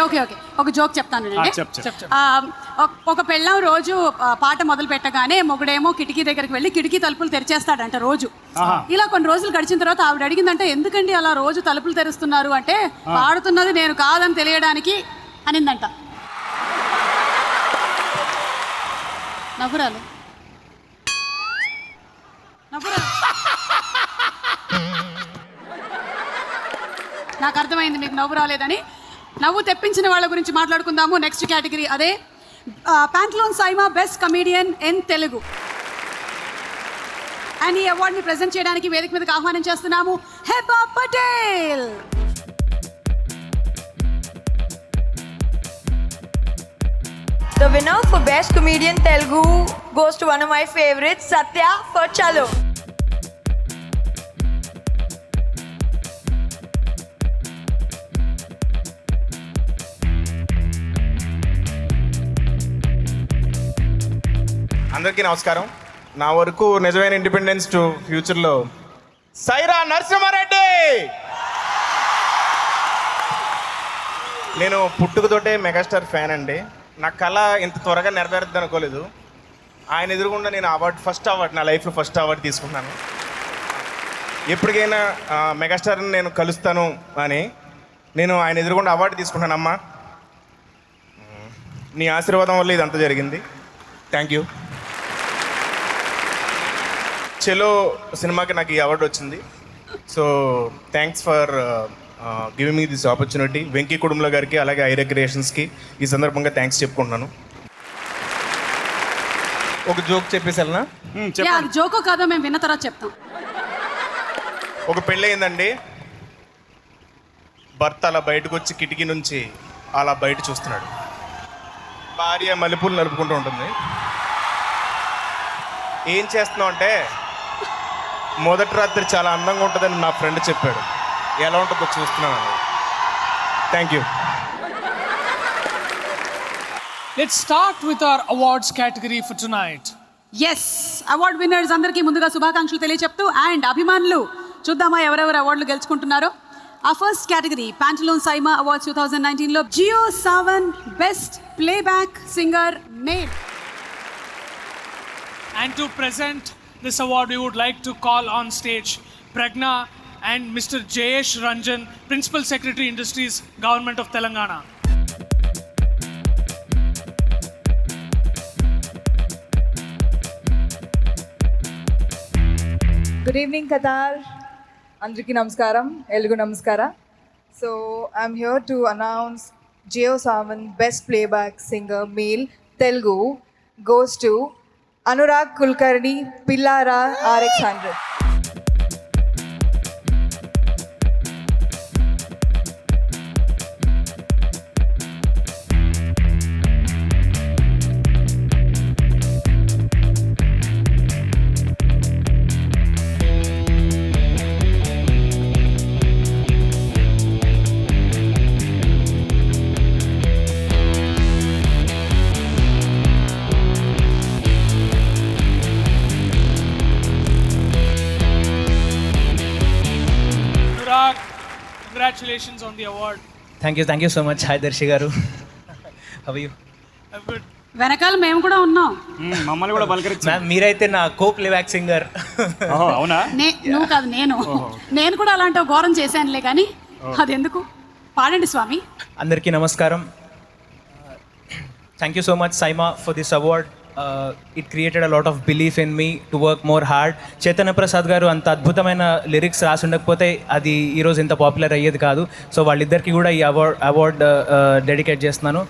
Okay ఒక joke చెప్తాను వినండి. చెప్పు. ఒక పెళ్ళాం రోజు పాట మొదలు పెట్టగానే మొగుడేమో కిటికీ దగ్గరికి వెళ్ళి కిటికీ తలుపులు తెరిచేస్తాడంట రోజు. ఇలా కొన్ని రోజులు గడిచిన తర్వాత ఆవిడ అడిగిందంటే ఎందుకండి అలా రోజు తలుపులు తెరుస్తున్నారు అంటే పాడుతున్నది నేను కాదని తెలియడానికి అనిందంట. నవ్వురాలు నాకు అర్థమైంది మీకు నవ్వు రాలేదని. నవ్వు తెప్పించిన వాళ్ళ గురించి మాట్లాడుకుందాము. నెక్స్ట్ కేటగిరీ అదే Pantaloon SIIMA best comedian in Telugu. And ఈ అవార్డుని ప్రజెంట్ చేయడానికి వేదిక మీదకి ఆహ్వానం చేస్తున్నాము Heba Patel. The winner for Best Comedian Telugu goes to one of my favorites, Satya for Chalo. అందరికీ నమస్కారం. నా వరకు నిజమైన ఇండిపెండెన్స్ టు ఫ్యూచర్లో సైరా నరసింహారెడ్డి. నేను పుట్టుకతోటే మెగాస్టార్ ఫ్యాన్ అండి. నా కళ ఇంత త్వరగా నెరవేరుద్ది అనుకోలేదు. ఆయన ఎదురుగుండా నేను ఫస్ట్ అవార్డు నా లైఫ్లో ఫస్ట్ అవార్డు తీసుకున్నాను. ఎప్పటికైనా మెగాస్టార్ని నేను కలుస్తాను అని నేను ఆయన ఎదురుగుండా అవార్డు తీసుకుంటానమ్మా. నీ ఆశీర్వాదం వల్ల ఇదంతా జరిగింది. Thank you. చెలో సినిమాకి నాకు ఈ అవార్డు వచ్చింది. So thanks for giving me this opportunity. Venky Kudumula గారికి అలాగే ఐరే క్రియేషన్స్కి ఈ సందర్భంగా థ్యాంక్స్ చెప్పుకుంటున్నాను. ఒక జోక్ చెప్పేసాలనా? జోకో కాదో మేము విన్న తర్వాత చెప్తాం. ఒక పెళ్ళి అయిందండి. భర్త అలా బయటకు వచ్చి కిటికీ నుంచి అలా బయట చూస్తున్నాడు. భార్య మల్లెపూలు నలుపుకుంటూ ఉంటుంది. ఏం చేస్తున్నావు అంటే మొదటి రాత్రి చాలా అందంగా ఉంటుందని నా ఫ్రెండ్ చెప్పాడు. ఎలా ఉంటుందో చూస్తున్నాను అన్నది. Thank you. Let's start with our awards category for tonight. Yes, award winners అందరికీ ముందుగా శుభాకాంక్షలు తెలియచెప్తూ అండ్ అభిమానులు చూద్దామా ఎవరెవరు అవార్డులు గెలుచుకుంటున్నారో. ఆ first category Pantaloon SIIMA awards 2019లో Jio Saavn best playback singer male. And to present this award, we would like to call on stage Pragna and Mr. Jayesh Ranjan, Principal Secretary Industries, Government of Telangana. Good evening, Qatar. Andriki namaskaram, Elugu namaskara. So I'm here to announce Jio Savan Best Playback Singer Male Telugu goes to Anurag Kulkarni, Pillara RX100. Anurag, congratulations on the award. Thank you so much. Hi Darshi garu. How are you? I'm good. వెనకాల మేము కూడా ఉన్నాం. మమ్మల్ని కూడా పలకరించు. Ma'am మీరైతే నా కో playback singer. అవునా? నువ్వు కాదు నేను కూడా అలాంటి ఒక ఘోరం చేశానులే కానీ అది ఎందుకు. పాడండి స్వామి. అందరికీ నమస్కారం. Thank you so much Saima for this award. It created a lot of belief in me to work more hard. Chaitanya Prasad గారు అంత అద్భుతమైన లిరిక్స్ రాసి ఉండకపోతే అది ఈరోజు ఇంత పాపులర్ అయ్యేది కాదు. సో వాళ్ళిద్దరికి కూడా ఈ అవార్డ్ డెడికేట్ చేస్తున్నాను.